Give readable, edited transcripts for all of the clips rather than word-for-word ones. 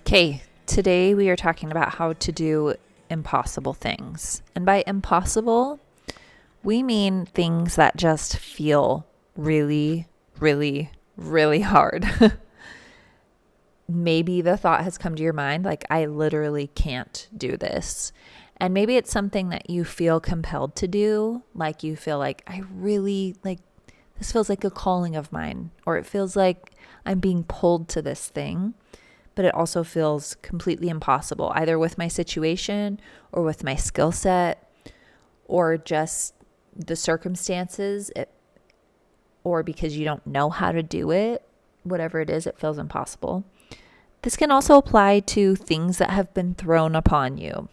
Okay, today we are talking about how to do impossible things. And by impossible, we mean things that just feel really, really, really hard. Maybe the thought has come to your mind, like, I literally can't do this. And maybe it's something that you feel compelled to do, like you feel like, I really, like, this feels like a calling of mine, or it feels like I'm being pulled to this thing. But it also feels completely impossible, either with my situation or with my skill set or just the circumstances, or because you don't know how to do it. Whatever it is, it feels impossible. This can also apply to things that have been thrown upon you,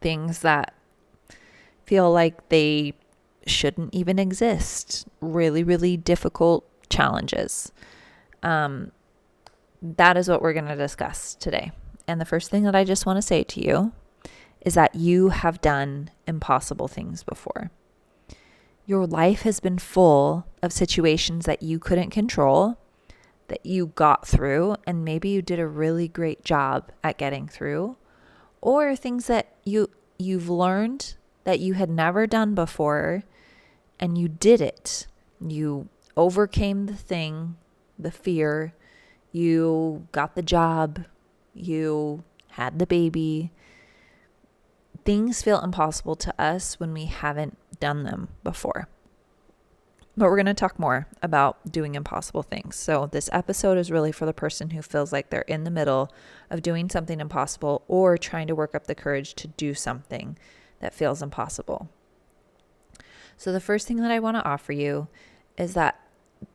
things that feel like they shouldn't even exist, really, really difficult challenges. That is what we're going to discuss today. And the first thing that I just want to say to you is that you have done impossible things before. Your life has been full of situations that you couldn't control, that you got through, and maybe you did a really great job at getting through, or things that you've learned that you had never done before, and you did it. You overcame the thing, the fear. You got the job, you had the baby. Things feel impossible to us when we haven't done them before. But we're going to talk more about doing impossible things. So this episode is really for the person who feels like they're in the middle of doing something impossible or trying to work up the courage to do something that feels impossible. So the first thing that I want to offer you is that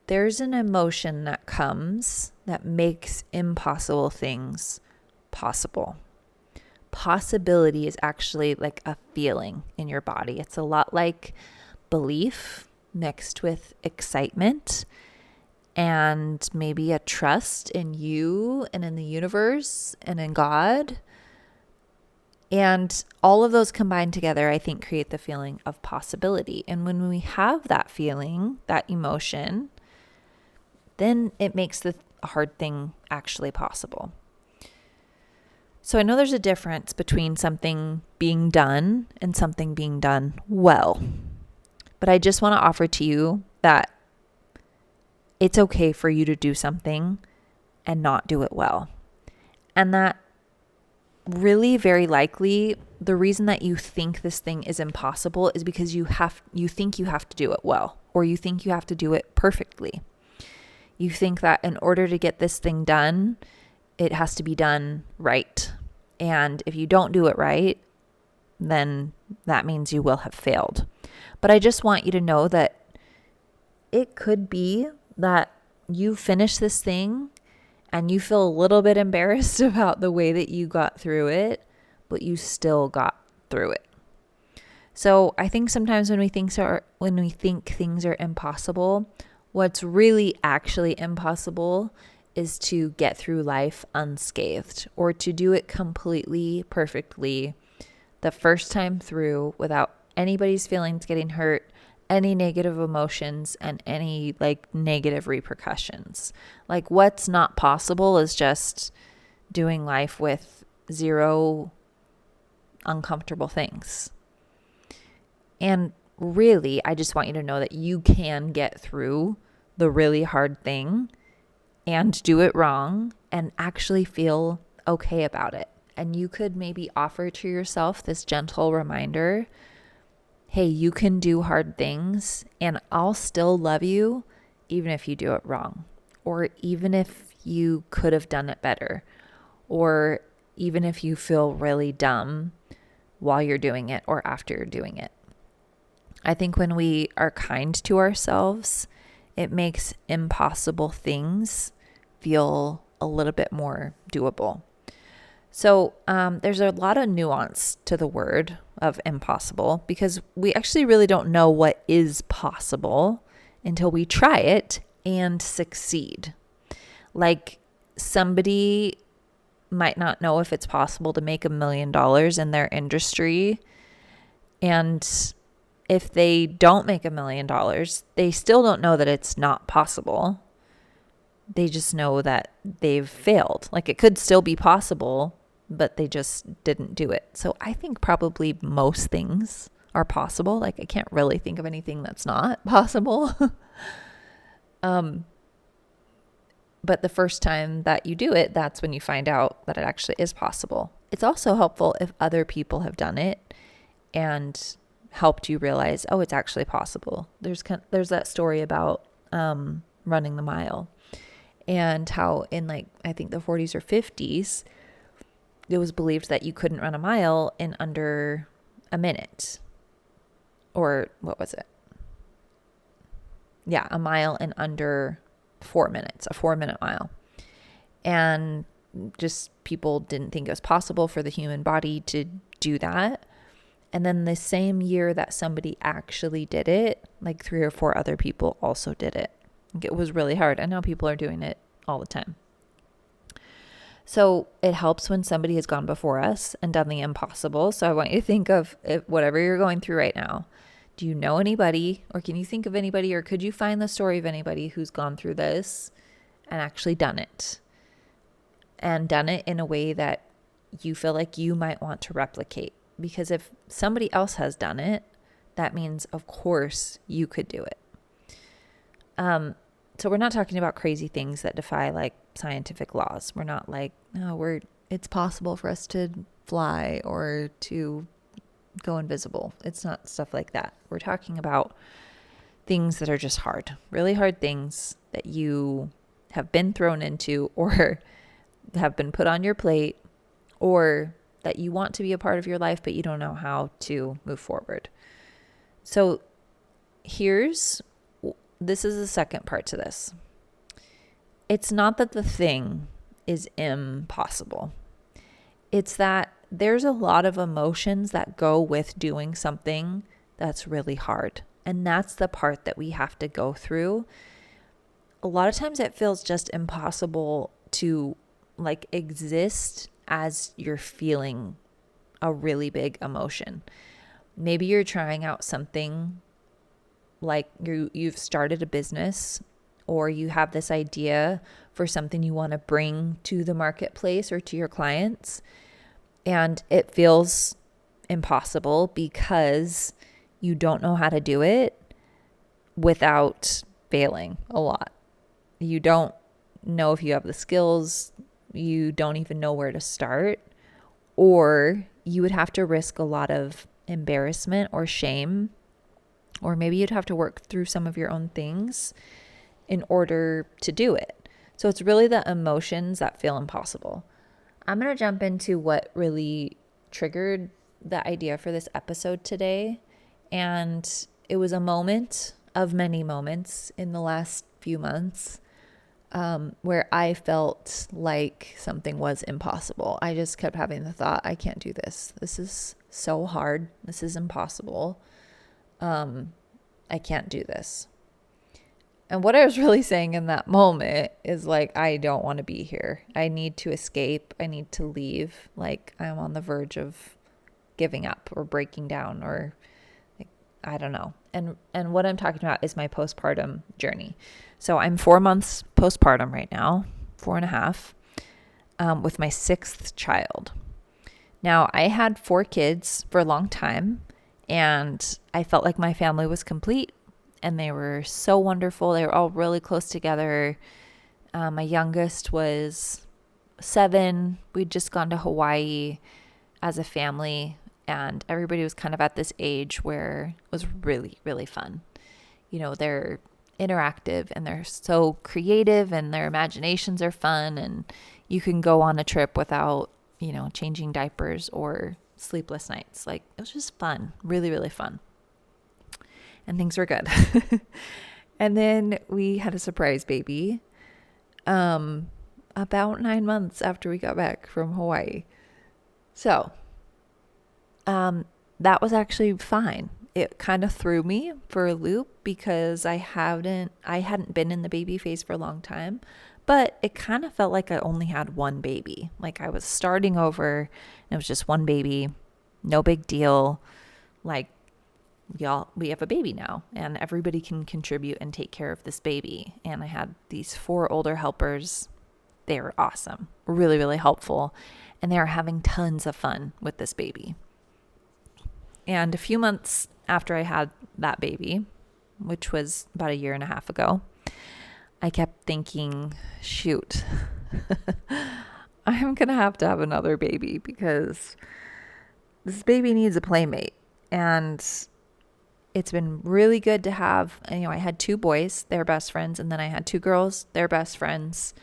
there's an emotion that comes that makes impossible things possible. Possibility is actually like a feeling in your body. It's a lot like belief mixed with excitement and maybe a trust in you and in the universe and in God. And all of those combined together, I think, create the feeling of possibility. And when we have that feeling, that emotion, then it makes the hard thing actually possible. So I know there's a difference between something being done and something being done well. But I just want to offer to you that it's okay for you to do something and not do it well. And that really very likely the reason that you think this thing is impossible is because you think you have to do it well, or you think you have to do it perfectly. You think that in order to get this thing done, it has to be done right. And if you don't do it right, then that means you will have failed. But I just want you to know that it could be that you finish this thing and you feel a little bit embarrassed about the way that you got through it, but you still got through it. So I think sometimes when we think things are impossible, what's really actually impossible is to get through life unscathed, or to do it completely perfectly the first time through without anybody's feelings getting hurt, any negative emotions, and any negative repercussions. Like, what's not possible is just doing life with zero uncomfortable things. And really, I just want you to know that you can get through the really hard thing and do it wrong and actually feel okay about it. And you could maybe offer to yourself this gentle reminder, hey, you can do hard things and I'll still love you even if you do it wrong, or even if you could have done it better, or even if you feel really dumb while you're doing it or after you're doing it. I think when we are kind to ourselves, it makes impossible things feel a little bit more doable. So there's a lot of nuance to the word of impossible, because we actually really don't know what is possible until we try it and succeed. Like, somebody might not know if it's possible to make $1 million in their industry, and if they don't make $1 million, they still don't know that it's not possible. They just know that they've failed. Like, it could still be possible, but they just didn't do it. So I think probably most things are possible. Like, I can't really think of anything that's not possible. But the first time that you do it, that's when you find out that it actually is possible. It's also helpful if other people have done it and helped you realize, oh, it's actually possible. There's that story about running the mile, and how in, like, I think the 40s or 50s, it was believed that you couldn't run a mile in under a minute. Or what was it? Yeah, a mile in under 4 minutes, a 4-minute mile. And just people didn't think it was possible for the human body to do that. And then the same year that somebody actually did it, like 3 or 4 other people also did it. It was really hard. And now people are doing it all the time. So it helps when somebody has gone before us and done the impossible. So I want you to think of whatever you're going through right now. Do you know anybody, or can you think of anybody, or could you find the story of anybody who's gone through this and actually done it? And done it in a way that you feel like you might want to replicate. Because if somebody else has done it, that means, of course, you could do it. So we're not talking about crazy things that defy, like, scientific laws. We're not like, oh, it's possible for us to fly or to go invisible. It's not stuff like that. We're talking about things that are just hard, really hard things that you have been thrown into, or have been put on your plate, or that you want to be a part of your life, but you don't know how to move forward. So this is the second part to this. It's not that the thing is impossible. It's that there's a lot of emotions that go with doing something that's really hard. And that's the part that we have to go through. A lot of times it feels just impossible to, like, exist as you're feeling a really big emotion. Maybe you're trying out something, like you've started a business, or you have this idea for something you want to bring to the marketplace or to your clients, and it feels impossible because you don't know how to do it without failing a lot. You don't know if you have the skills. You don't even know where to start, or you would have to risk a lot of embarrassment or shame, or maybe you'd have to work through some of your own things in order to do it. So it's really the emotions that feel impossible. I'm going to jump into what really triggered the idea for this episode today. And it was a moment of many moments in the last few months where I felt like something was impossible. I just kept having the thought, I can't do this. This is so hard. This is impossible. I can't do this. And what I was really saying in that moment is, like, I don't want to be here. I need to escape. I need to leave. Like, I'm on the verge of giving up or breaking down, or, like, I don't know. And what I'm talking about is my postpartum journey. So I'm 4 months postpartum right now, 4.5, with my 6th child. Now, I had 4 kids for a long time, and I felt like my family was complete. And they were so wonderful. They were all really close together. My youngest was 7. We'd just gone to Hawaii as a family. And everybody was kind of at this age where it was really, really fun. You know, they're interactive and they're so creative and their imaginations are fun. And you can go on a trip without, you know, changing diapers or sleepless nights. Like, it was just fun. Really, really fun. And things were good. And then we had a surprise baby about 9 months after we got back from Hawaii. So that was actually fine. It kind of threw me for a loop because I hadn't been in the baby phase for a long time, but it kind of felt like I only had one baby. Like, I was starting over and it was just one baby, no big deal. Like, we have a baby now, and everybody can contribute and take care of this baby. And I had these 4 older helpers. They were awesome, really, really helpful. And they are having tons of fun with this baby. And a few months after I had that baby, which was about 1.5 years ago, I kept thinking, shoot, I'm going to have another baby because this baby needs a playmate. And it's been really good to have, I had 2 boys, they're best friends. And then I had 2 girls, they're best friends.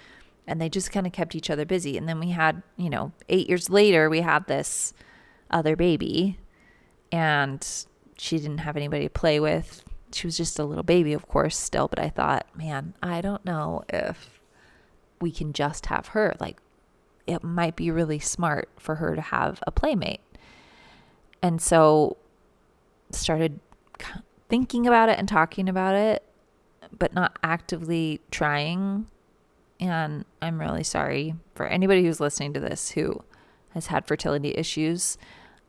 And they just kind of kept each other busy. And then we had, 8 years later, we had this other baby. And she didn't have anybody to play with. She was just a little baby, of course, still. But I thought, man, I don't know if we can just have her. Like, it might be really smart for her to have a playmate. And so started thinking about it and talking about it, but not actively trying. And I'm really sorry for anybody who's listening to this who has had fertility issues.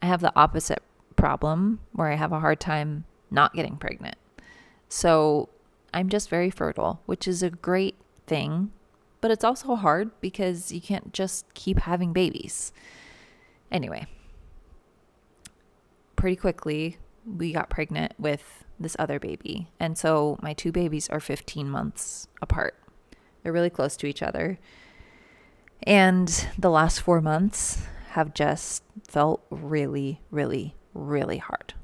I have the opposite problem where I have a hard time not getting pregnant. So I'm just very fertile, which is a great thing, but it's also hard because you can't just keep having babies. Anyway, pretty quickly we got pregnant with this other baby. And so my 2 babies are 15 months apart. They're really close to each other. And the last 4 months have just felt really, really, really hard.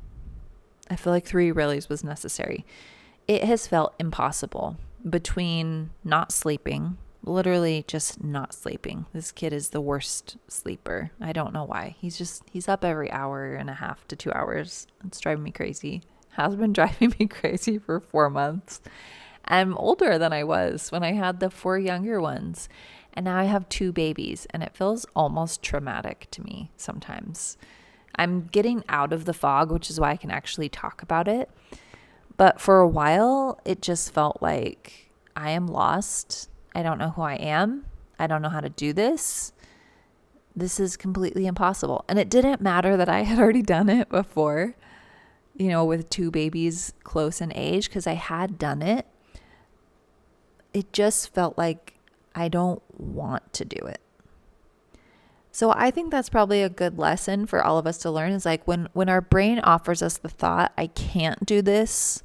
I feel like 3 reallys was necessary. It has felt impossible between not sleeping, literally just not sleeping. This kid is the worst sleeper. I don't know why. He's up every 1.5 to 2 hours. It's driving me crazy. Has been driving me crazy for 4 months. I'm older than I was when I had the 4 younger ones. And now I have 2 babies, and it feels almost traumatic to me sometimes. I'm getting out of the fog, which is why I can actually talk about it. But for a while, it just felt like I am lost. I don't know who I am. I don't know how to do this. This is completely impossible. And it didn't matter that I had already done it before, with 2 babies close in age, because I had done it. It just felt like I don't want to do it. So I think that's probably a good lesson for all of us to learn, is like when our brain offers us the thought, I can't do this,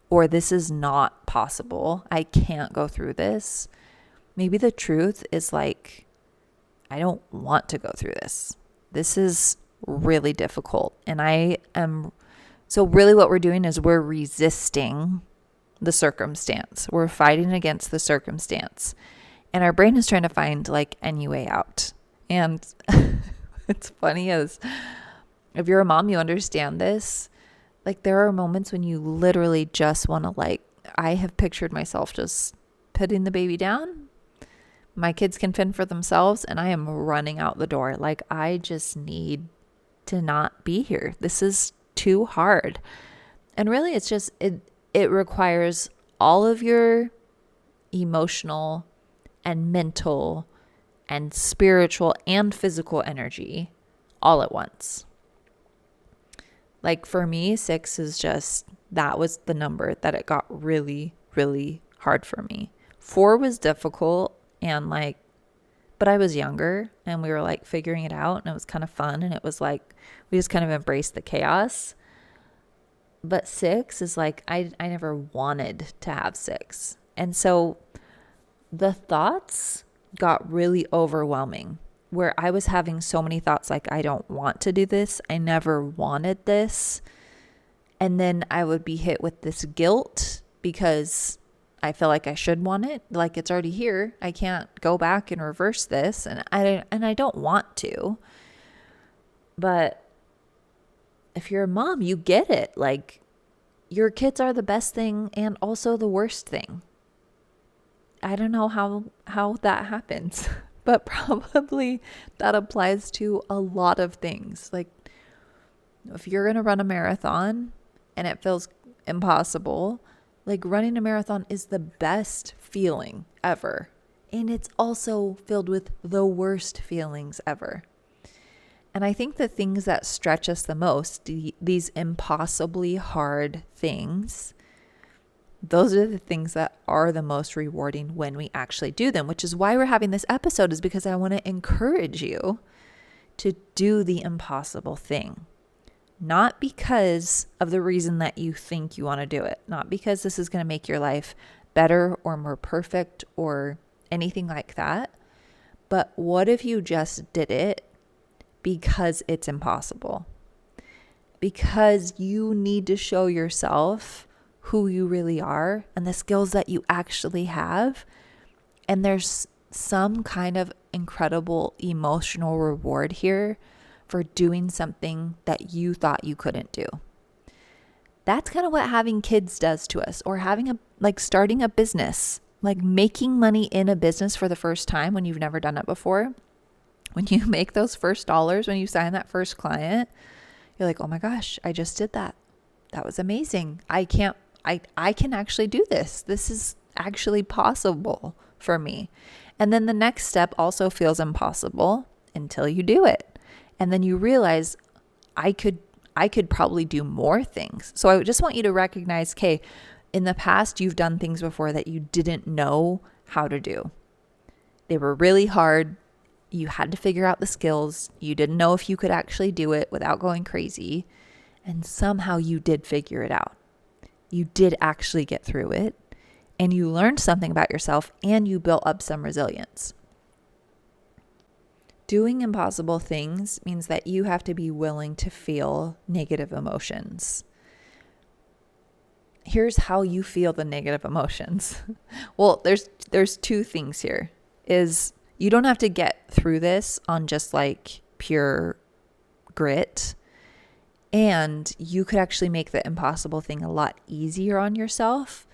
or this is not possible, I can't go through this. Maybe the truth is like, I don't want to go through this. This is really difficult. So really what we're doing is we're resisting the circumstance. We're fighting against the circumstance. And our brain is trying to find like any way out. And it's funny, as if you're a mom, you understand this. Like, there are moments when you literally just want to, I have pictured myself just putting the baby down. My kids can fend for themselves, and I am running out the door. Like, I just need to not be here. This is too hard. And really, it's just, it requires all of your emotional and mental and spiritual and physical energy all at once. Like, for me, 6 is just, that was the number that it got really, really hard for me. 4 was difficult, and but I was younger, and we were figuring it out, and it was kind of fun, and it was we just kind of embraced the chaos. But 6 is I never wanted to have 6. And so the thoughts got really overwhelming, where I was having so many thoughts I don't want to do this. I never wanted this. And then I would be hit with this guilt because I feel like I should want it. Like, it's already here. I can't go back and reverse this. And I don't want to. But if you're a mom, you get it. Your kids are the best thing and also the worst thing. I don't know how that happens, but probably that applies to a lot of things. If you're going to run a marathon and it feels impossible, running a marathon is the best feeling ever. And it's also filled with the worst feelings ever. And I think the things that stretch us the most, these impossibly hard things, those are the things that are the most rewarding when we actually do them, which is why we're having this episode, is because I want to encourage you to do the impossible thing. Not because of the reason that you think you want to do it, not because this is going to make your life better or more perfect or anything like that. But what if you just did it because it's impossible? Because you need to show yourself who you really are and the skills that you actually have. And there's some kind of incredible emotional reward here for doing something that you thought you couldn't do. That's kind of what having kids does to us, or starting a business, like making money in a business for the first time when you've never done it before. When you make those first dollars, when you sign that first client, you're like, oh my gosh, I just did that. That was amazing. I can actually do this. This is actually possible for me. And then the next step also feels impossible until you do it. And then you realize I could probably do more things. So I just want you to recognize, okay, in the past, you've done things before that you didn't know how to do. They were really hard. You had to figure out the skills. You didn't know if you could actually do it without going crazy. And somehow you did figure it out. You did actually get through it. And you learned something about yourself, and you built up some resilience. Doing impossible things means that you have to be willing to feel negative emotions. Here's how you feel the negative emotions. Well, there's two things here. Is you don't have to get through this on just like pure grit. And you could actually make the impossible thing a lot easier on yourself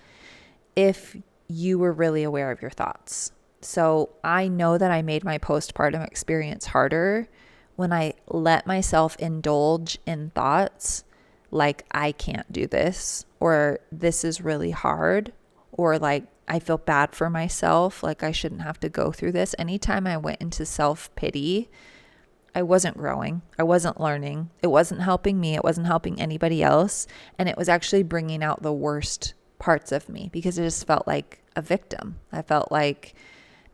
if you were really aware of your thoughts. So I know that I made my postpartum experience harder when I let myself indulge in thoughts like I can't do this, or this is really hard, or like I feel bad for myself, like I shouldn't have to go through this. Anytime I went into self-pity, I wasn't growing. I wasn't learning. It wasn't helping me. It wasn't helping anybody else. And it was actually bringing out the worst parts of me because it just felt like a victim. I felt like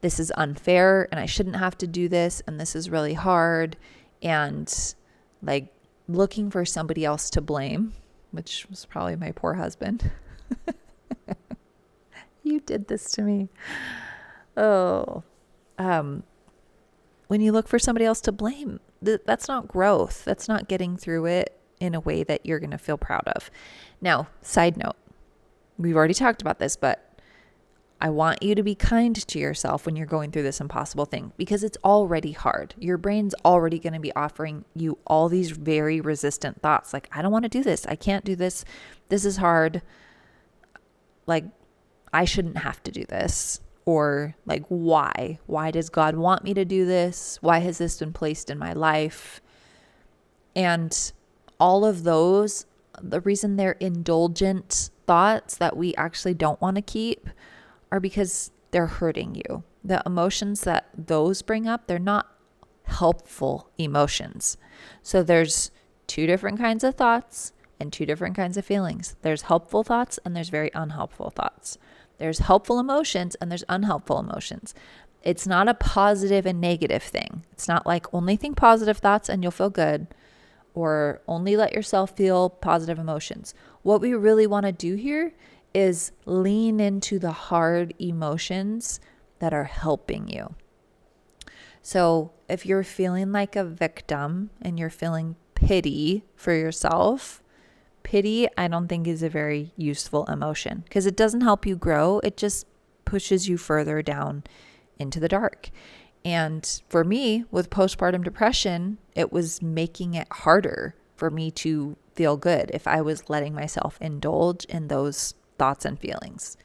this is unfair and I shouldn't have to do this, and this is really hard, and like looking for somebody else to blame, which was probably my poor husband. You did this to me. Oh, when you look for somebody else to blame, that's not growth. That's not getting through it in a way that you're going to feel proud of. Now, side note, we've already talked about this, but I want you to be kind to yourself when you're going through this impossible thing, because it's already hard. Your brain's already going to be offering you all these very resistant thoughts. Like, I don't want to do this. I can't do this. This is hard. Like, I shouldn't have to do this. Or like, why? Why does God want me to do this? Why has this been placed in my life? And all of those, the reason they're indulgent thoughts that we actually don't want to keep are because they're hurting you. The emotions that those bring up, they're not helpful emotions. So there's two different kinds of thoughts and two different kinds of feelings. There's helpful thoughts and there's very unhelpful thoughts. There's helpful emotions and there's unhelpful emotions. It's not a positive and negative thing. It's not like only think positive thoughts and you'll feel good, or only let yourself feel positive emotions. What we really want to do here is lean into the hard emotions that are helping you. So if you're feeling like a victim and you're feeling pity for yourself, pity, I don't think is a very useful emotion because it doesn't help you grow. It just pushes you further down into the dark. And for me, with postpartum depression, it was making it harder for me to feel good if I was letting myself indulge in those thoughts and feelings.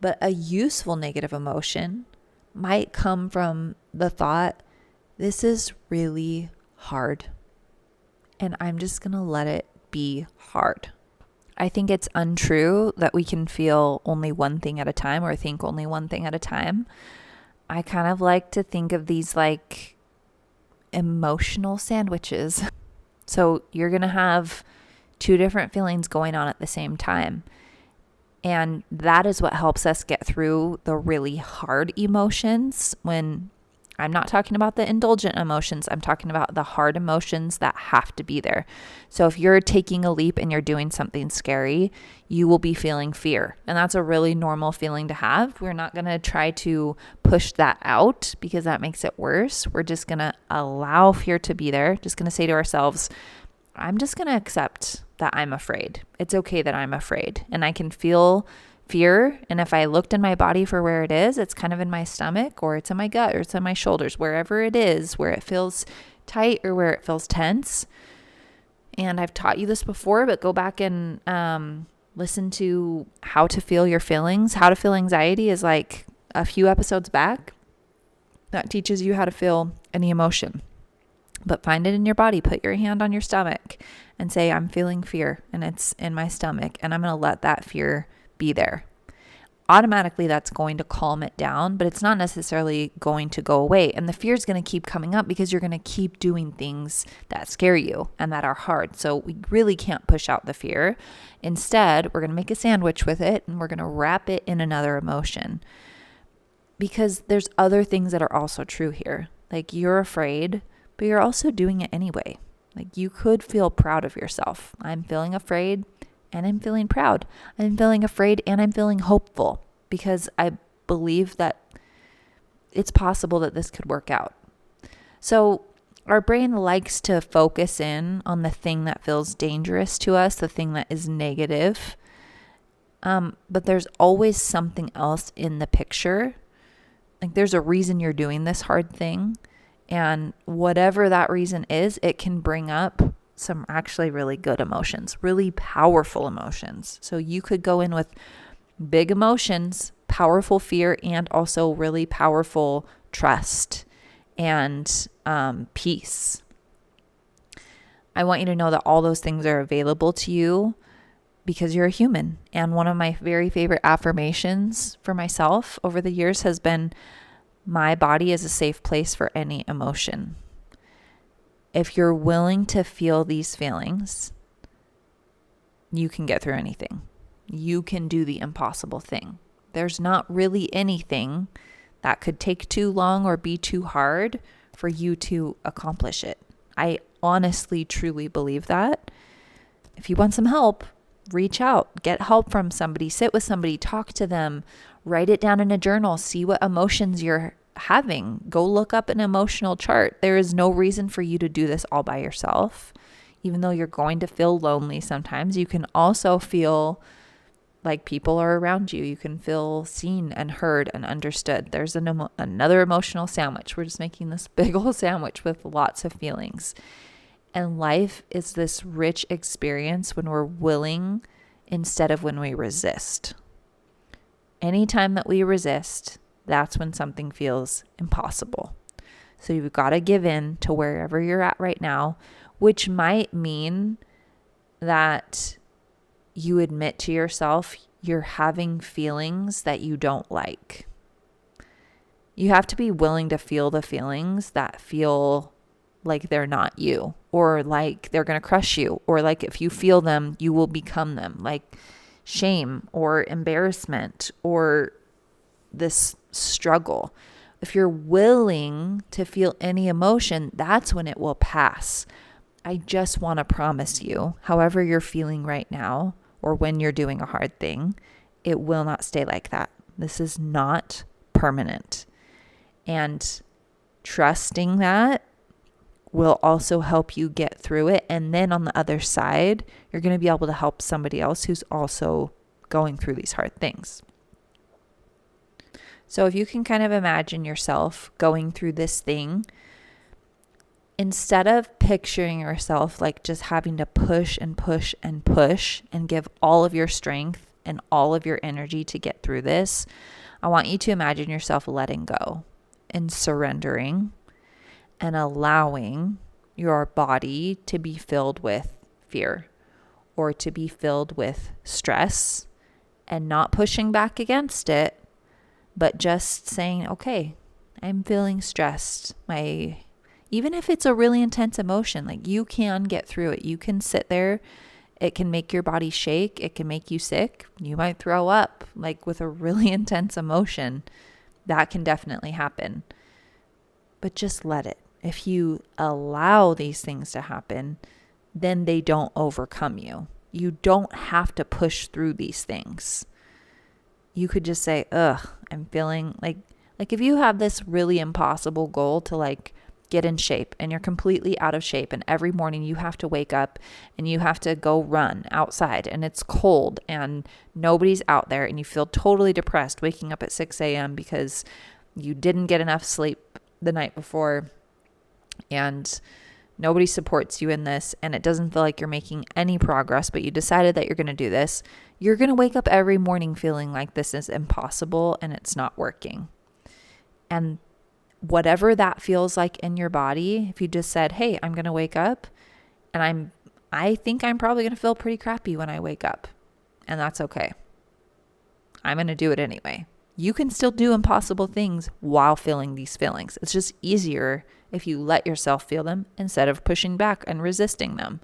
But a useful negative emotion might come from the thought, this is really hard, and I'm just going to let it be hard. I think it's untrue that we can feel only one thing at a time or think only one thing at a time. I kind of like to think of these like emotional sandwiches. So you're going to have two different feelings going on at the same time. And that is what helps us get through the really hard emotions. When I'm not talking about the indulgent emotions, I'm talking about the hard emotions that have to be there. So if you're taking a leap and you're doing something scary, you will be feeling fear. And that's a really normal feeling to have. We're not going to try to push that out because that makes it worse. We're just going to allow fear to be there. Just going to say to ourselves, I'm just going to accept that I'm afraid. It's okay that I'm afraid. And I can feel fear. And if I looked in my body for where it is, it's kind of in my stomach, or it's in my gut, or it's in my shoulders, wherever it is, where it feels tight or where it feels tense. And I've taught you this before, but go back and listen to How to Feel Your Feelings. How to Feel Anxiety is like a few episodes back. That teaches you how to feel any emotion. But find it in your body. Put your hand on your stomach and say, I'm feeling fear and it's in my stomach, and I'm going to let that fear be there. Automatically, that's going to calm it down, but it's not necessarily going to go away. And the fear is going to keep coming up because you're going to keep doing things that scare you and that are hard. So we really can't push out the fear. Instead, we're going to make a sandwich with it and we're going to wrap it in another emotion. Because there's other things that are also true here. Like, you're afraid, but you're also doing it anyway. Like, you could feel proud of yourself. I'm feeling afraid and I'm feeling proud. I'm feeling afraid and I'm feeling hopeful because I believe that it's possible that this could work out. So our brain likes to focus in on the thing that feels dangerous to us, the thing that is negative. But there's always something else in the picture. Like, there's a reason you're doing this hard thing. And whatever that reason is, it can bring up some actually really good emotions, really powerful emotions. So you could go in with big emotions, powerful fear, and also really powerful trust and peace. I want you to know that all those things are available to you because you're a human. And one of my very favorite affirmations for myself over the years has been, my body is a safe place for any emotion. If you're willing to feel these feelings, you can get through anything. You can do the impossible thing. There's not really anything that could take too long or be too hard for you to accomplish it. I honestly, truly believe that. If you want some help, reach out, get help from somebody, sit with somebody, talk to them, write it down in a journal, see what emotions you're having. Go look up an emotional chart. There is no reason for you to do this all by yourself. Even though you're going to feel lonely sometimes, you can also feel like people are around you. You can feel seen and heard and understood. There's another emotional sandwich. We're just making this big old sandwich with lots of feelings. And life is this rich experience when we're willing instead of when we resist. Anytime that we resist, that's when something feels impossible. So you've got to give in to wherever you're at right now, which might mean that you admit to yourself you're having feelings that you don't like. You have to be willing to feel the feelings that feel like they're not you, or like they're going to crush you, or like if you feel them, you will become them, like shame or embarrassment or this struggle. If you're willing to feel any emotion, that's when it will pass. I just want to promise you, however you're feeling right now, or when you're doing a hard thing, it will not stay like that. This is not permanent. And trusting that will also help you get through it. And then on the other side, you're going to be able to help somebody else who's also going through these hard things. So if you can kind of imagine yourself going through this thing, instead of picturing yourself like just having to push and push and push and give all of your strength and all of your energy to get through this, I want you to imagine yourself letting go and surrendering and allowing your body to be filled with fear or to be filled with stress, and not pushing back against it, but just saying, okay, I'm feeling stressed. My Even if it's a really intense emotion, like you can get through it. You can sit there. It can make your body shake. It can make you sick. You might throw up like with a really intense emotion. That can definitely happen. But just let it. If you allow these things to happen, then they don't overcome you. You don't have to push through these things. You could just say, I'm feeling like if you have this really impossible goal to like get in shape and you're completely out of shape and every morning you have to wake up and you have to go run outside and it's cold and nobody's out there and you feel totally depressed waking up at 6 a.m. because you didn't get enough sleep the night before and nobody supports you in this and it doesn't feel like you're making any progress, but you decided that you're going to do this, you're going to wake up every morning feeling like this is impossible and it's not working. And whatever that feels like in your body, if you just said, hey, I'm going to wake up and I think I'm probably going to feel pretty crappy when I wake up, and that's okay. I'm going to do it anyway. You can still do impossible things while feeling these feelings. It's just easier if you let yourself feel them instead of pushing back and resisting them.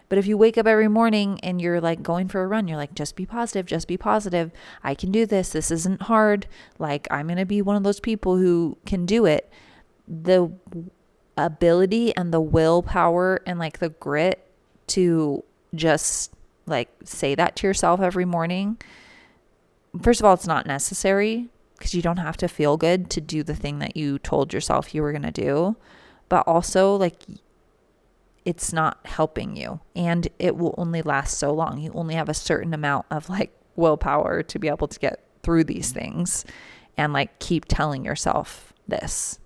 But if you wake up every morning and you're like going for a run, you're like, just be positive, just be positive. I can do this. This isn't hard. Like, I'm going to be one of those people who can do it. The ability and the willpower and like the grit to just like say that to yourself every morning. First of all, it's not necessary because you don't have to feel good to do the thing that you told yourself you were going to do. But also, like, it's not helping you and it will only last so long. You only have a certain amount of like willpower to be able to get through these things and like keep telling yourself this.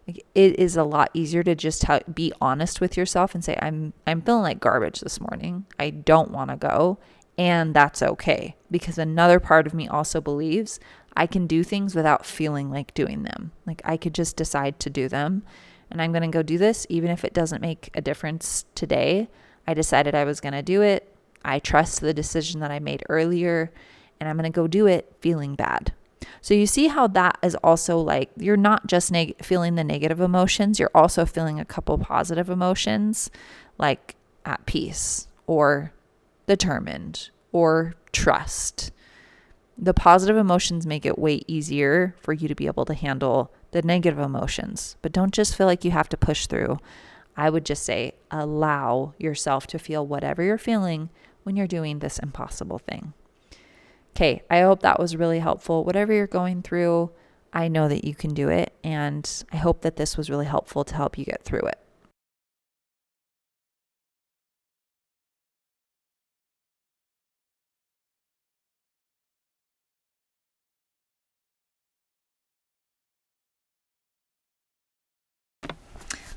Like, it is a lot easier to just be honest with yourself and say, I'm feeling like garbage this morning. I don't want to go. And that's okay, because another part of me also believes I can do things without feeling like doing them. Like, I could just decide to do them. And I'm going to go do this, even if it doesn't make a difference today. I decided I was going to do it. I trust the decision that I made earlier, and I'm going to go do it feeling bad. So you see how that is also like, you're not just feeling the negative emotions, you're also feeling a couple positive emotions, like at peace or determined or trust. The positive emotions make it way easier for you to be able to handle the negative emotions, but don't just feel like you have to push through. I would just say, allow yourself to feel whatever you're feeling when you're doing this impossible thing. Okay, I hope that was really helpful. Whatever you're going through, I know that you can do it, and I hope that this was really helpful to help you get through it.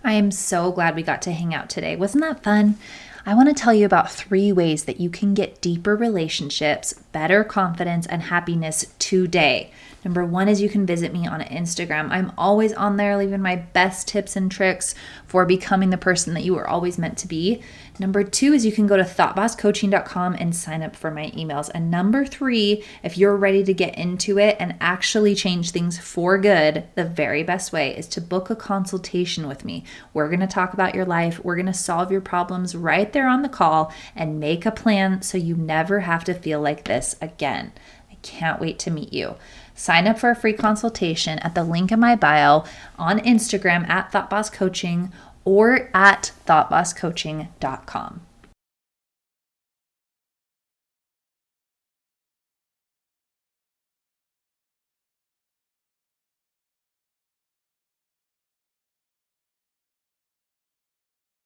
I am so glad we got to hang out today. Wasn't that fun? I want to tell you about 3 ways that you can get deeper relationships, better confidence, and happiness today. Number 1 is you can visit me on Instagram. I'm always on there leaving my best tips and tricks for becoming the person that you were always meant to be. Number 2 is you can go to thoughtbosscoaching.com and sign up for my emails. And number 3, if you're ready to get into it and actually change things for good, the very best way is to book a consultation with me. We're going to talk about your life. We're going to solve your problems right there on the call and make a plan so you never have to feel like this again. I can't wait to meet you. Sign up for a free consultation at the link in my bio on Instagram at thoughtbosscoaching or at thoughtbosscoaching.com.